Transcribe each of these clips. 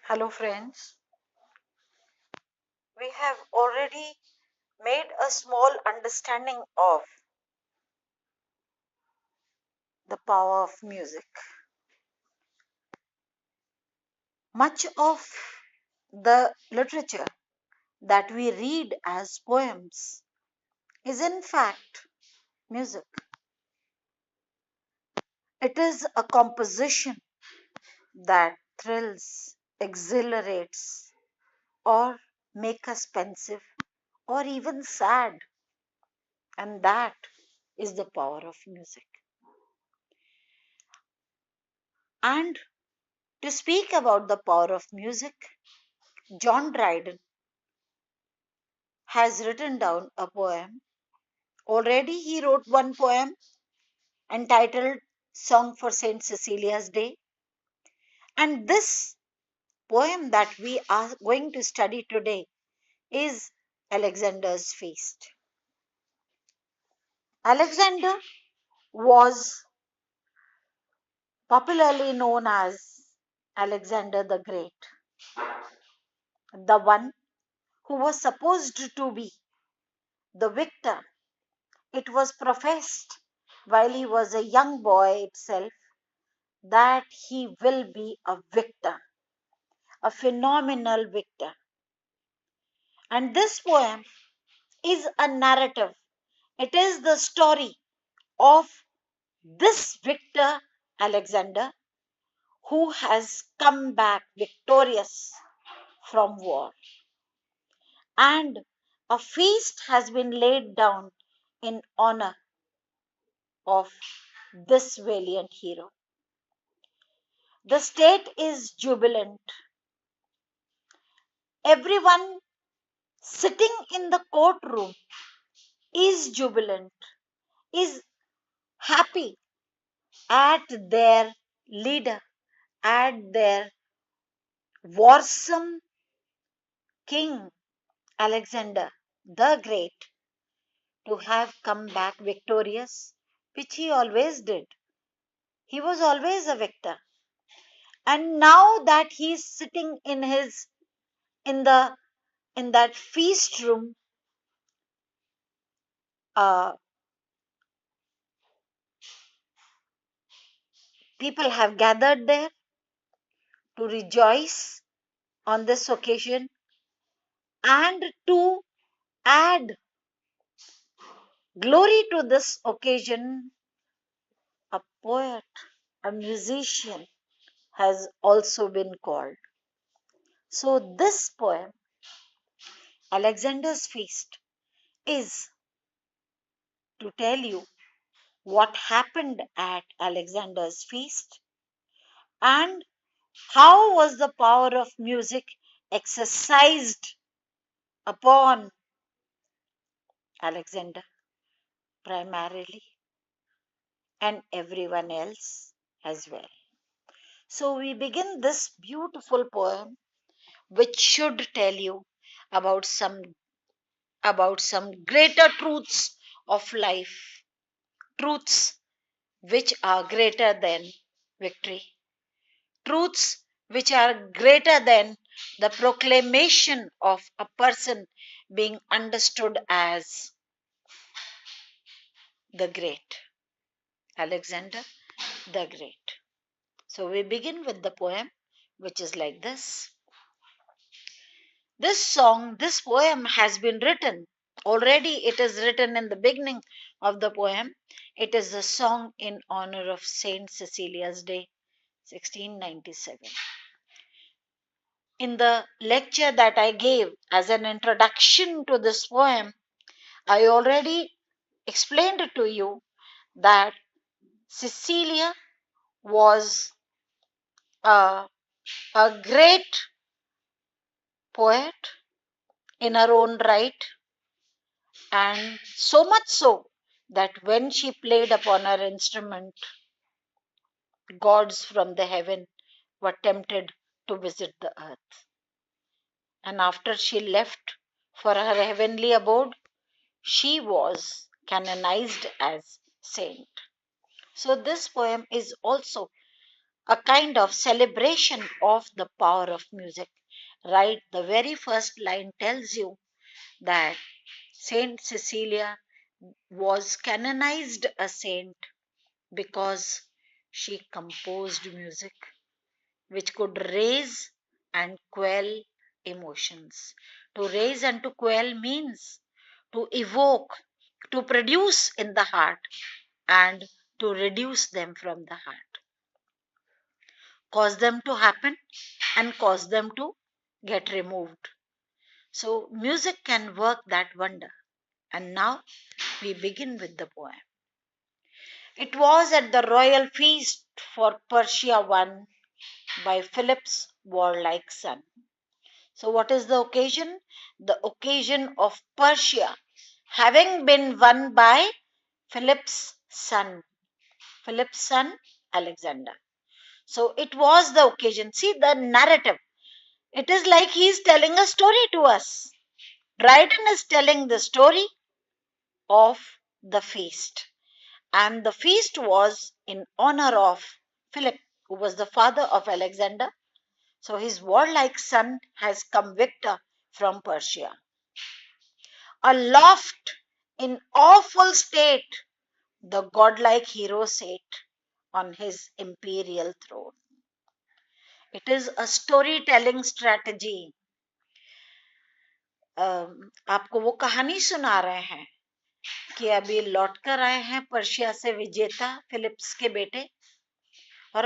Hello friends, we have already made a small understanding of the power of music. Much of the literature that we read as poems is in fact music. It is a composition that thrills, exhilarates, or make us pensive or even sad, and that is the power of music. And to speak about the power of music, John Dryden has written down a poem. Already he wrote one poem entitled Song for Saint Cecilia's Day. And this poem that we are going to study today is Alexander's Feast. Alexander was popularly known as Alexander the Great, the one who was supposed to be the victor. It was professed while he was a young boy itself that he will be a victor, a phenomenal victor. And this poem is a narrative. It is the story of this victor, Alexander, who has come back victorious from war. And a feast has been laid down in honor of this valiant hero. The state is jubilant. Everyone sitting in the courtroom is jubilant, is happy at their leader, at their warsome king Alexander the Great to have come back victorious, which he always did. He was always a victor. And now that he's sitting in the in that feast room, uh, people have gathered there to rejoice on this occasion and to add glory to this occasion. A poet, a musician has also been called. So this poem, Alexander's Feast, is to tell you what happened at Alexander's feast and how was the power of music exercised upon Alexander primarily and everyone else as well. So we begin this beautiful poem which should tell you about some greater truths of life, truths which are greater than victory, truths which are greater than the proclamation of a person being understood as the great, Alexander the Great. So we begin with the poem, which is like this. This poem has been written. Already it is written in the beginning of the poem. It is a song in honor of Saint Cecilia's Day, 1697. In the lecture that I gave as an introduction to this poem, I already explained to you that Cecilia was a, a great poet in her own right, and so much so that when she played upon her instrument, gods from the heaven were tempted to visit the earth. And after she left for her heavenly abode, she was canonized as saint. So this poem is also a kind of celebration of the power of music. Right? The very first line tells you that Saint Cecilia was canonized a saint because she composed music which could raise and quell emotions. To raise and to quell means to evoke, to produce in the heart, and to reduce them from the heart, cause them to happen and cause them to get removed. So, music can work that wonder. And now we begin with the poem. It was at the royal feast for Persia won by Philip's warlike son. So, what is the occasion? The occasion of Persia having been won by Philip's son. Philip's son, Alexander. So, it was the occasion. See the narrative. It is like he is telling a story to us. Dryden is telling the story of the feast. And the feast was in honor of Philip, who was the father of Alexander. So his warlike son has come victor from Persia. Aloft in awful state, the godlike hero sat on his imperial throne. It is a storytelling strategy. आपको वो कहानी सुना रहे हैं कि अभी लौट कर आए हैं पर्शिया से विजेता फिलिप्स के बेटे और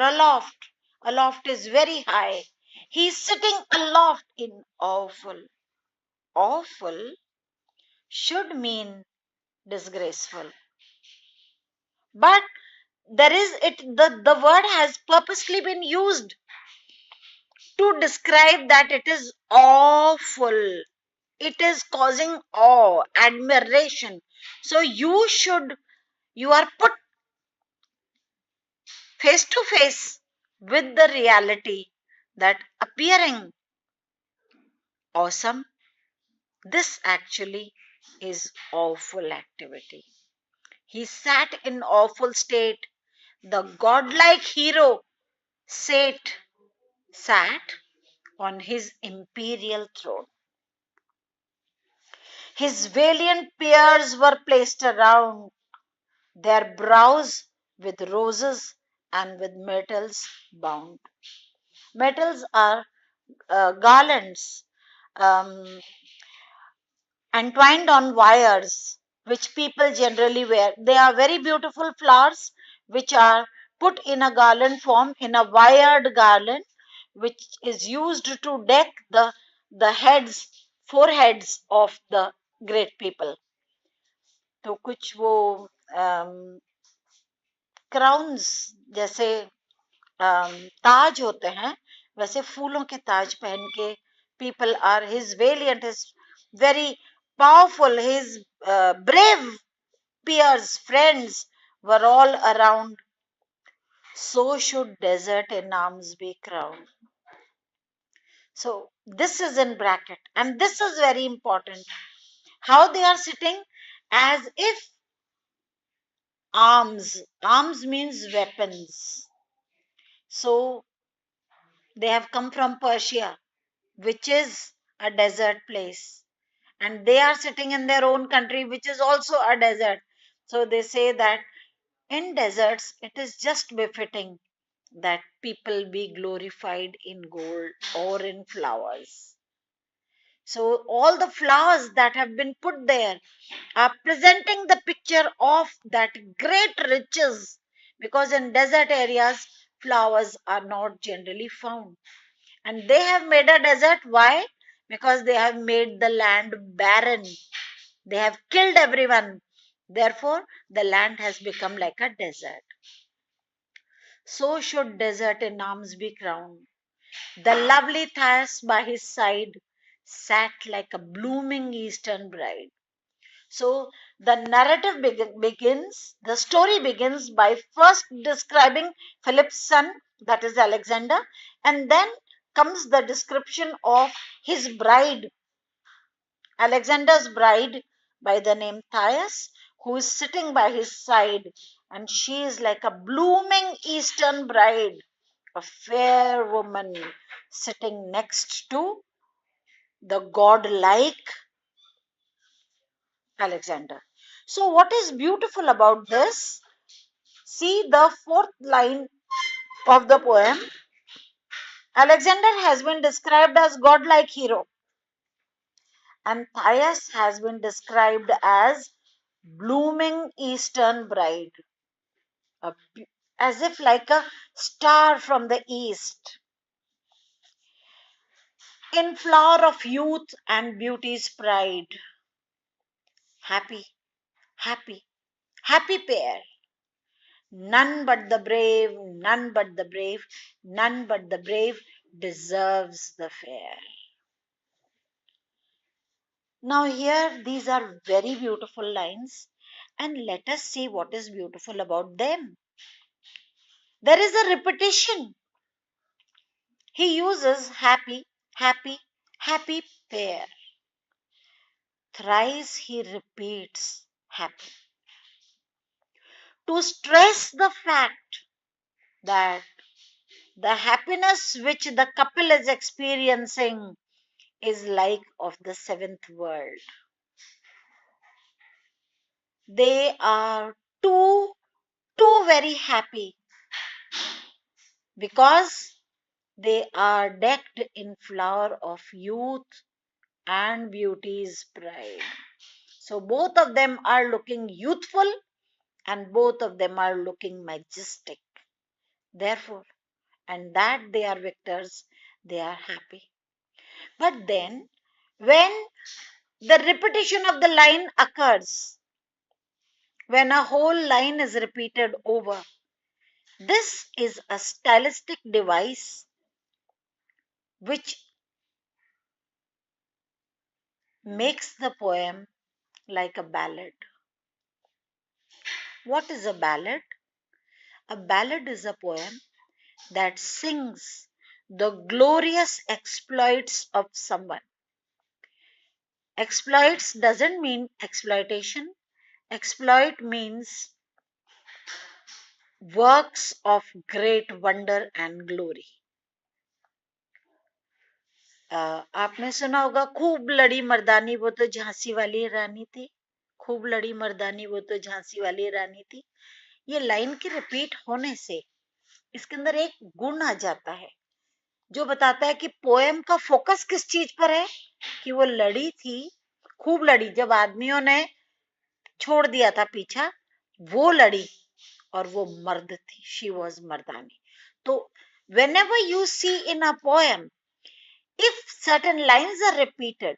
aloft is very high. He is sitting aloft in awful should mean disgraceful, but there is it the word has purposely been used to describe that it is awful. It is causing awe, admiration. So you are put face to face with the reality that appearing awesome, this actually is awful activity. He sat in awful state. The godlike hero sat on his imperial throne. His valiant peers were placed around, their brows with roses and with myrtles bound. Myrtles are garlands entwined on wires, which people generally wear. They are very beautiful flowers which are put in a garland form, in a wired garland, which is used to deck the foreheads of the great people. तो कुछ वो crowns जैसे ताज होते हैं वैसे फूलों के ताज पहन के people are his valiant, his very powerful, his brave peers, friends were all around. So should desert in arms be crowned. So this is in bracket, and this is very important. How they are sitting as if arms means weapons. So they have come from Persia, which is a desert place, and they are sitting in their own country, which is also a desert. So they say that in deserts it is just befitting that people be glorified in gold or in flowers. So all the flowers that have been put there are presenting the picture of that great riches, because in desert areas flowers are not generally found. And they have made a desert. Why? Because they have made the land barren. They have killed everyone. Therefore, the land has become like a desert. So should desert in arms be crowned. The lovely Thais by his side sat like a blooming eastern bride. So the narrative begins, the story begins by first describing Philip's son, that is Alexander, and then comes the description of his bride, Alexander's bride by the name Thais, who is sitting by his side, and she is like a blooming eastern bride. a fair woman sitting next to the godlike Alexander. So, what is beautiful about this? See the fourth line of the poem. Alexander has been described as godlike hero, and Thais has been described as blooming eastern bride, a as if like a star from the east, in flower of youth and beauty's pride. Happy, happy, happy pair. None but the brave, none but the brave, none but the brave deserves the fair. Now, here these are very beautiful lines, and let us see what is beautiful about them. There is a repetition. He uses happy, happy, happy pair. Thrice he repeats happy to stress the fact that the happiness which the couple is experiencing is like of the seventh world. They are too very happy because they are decked in flower of youth and beauty's pride. So both of them are looking youthful and both of them are looking majestic. Therefore, and that they are victors, they are happy. But then, when the repetition of the line occurs, when a whole line is repeated over, this is a stylistic device which makes the poem like a ballad. What is a ballad? A ballad is a poem that sings the glorious exploits of someone. Exploits doesn't mean exploitation. Exploit means works of great wonder and glory. आपने सुना होगा, खूब लड़ी मर्दानी वो तो झांसी वाली रानी थी, खूब लड़ी मर्दानी वो तो झांसी वाली रानी थी. ये लाइन के रिपीट होने से इसके अंदर एक गुण आ जाता है जो बताता है कि पोएम का फोकस किस चीज पर है, कि वो लड़ी थी, खूब लड़ी, जब आदमियों ने छोड़ दिया था पीछा, वो लड़ी और वो मर्द थी, शी वॉज मर्दानी. तो whenever you see in a poem, if certain lines are repeated,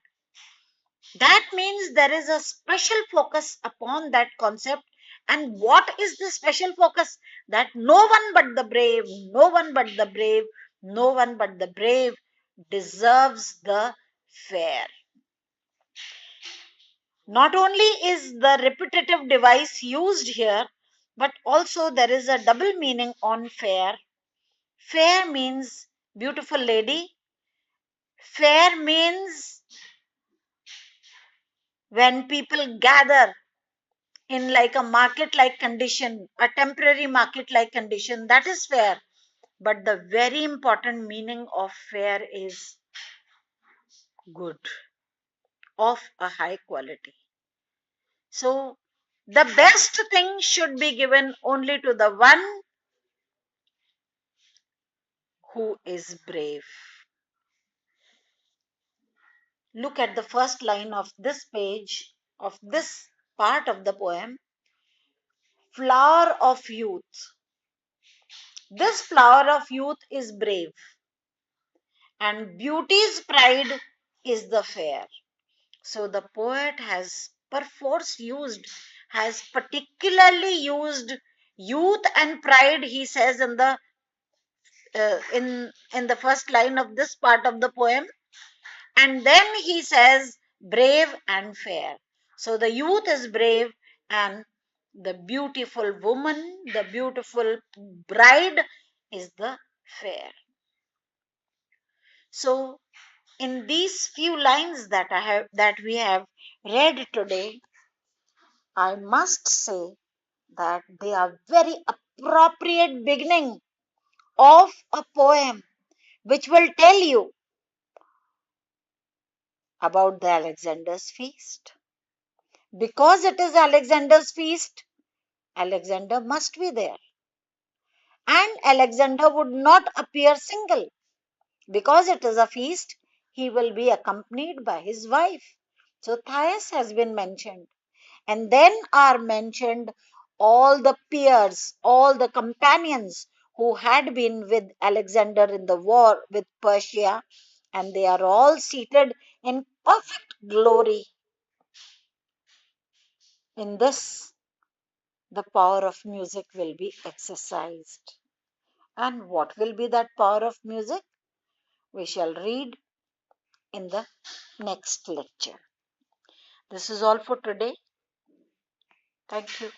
that means there is a special focus upon that concept. And what is the special focus? That no one but the brave, no one but the brave, no one but the brave deserves the fair. Not only is the repetitive device used here, but also there is a double meaning on fair. Fair means beautiful lady. Fair means when people gather in like a market like condition, a temporary market like condition, that is fair. But the very important meaning of fair is good, of a high quality. So the best thing should be given only to the one who is brave. Look at the first line of this page, of this part of the poem. Flower of youth. This flower of youth is brave, and beauty's pride is the fair. So the poet has perforce used, has particularly used youth and pride, he says in the first line of this part of the poem, and then he says brave and fair. So the youth is brave and the beautiful woman, the beautiful bride is the fair. So in these few lines that we have read today, I must say that they are very appropriate beginning of a poem which will tell you about the Alexander's feast. Because it is Alexander's feast, Alexander must be there. And Alexander would not appear single. Because it is a feast, he will be accompanied by his wife. So Thais has been mentioned. And then are mentioned all the peers, all the companions who had been with Alexander in the war with Persia, and they are all seated in perfect glory. In this, the power of music will be exercised. And what will be that power of music? We shall read in the next lecture. This is all for today. Thank you.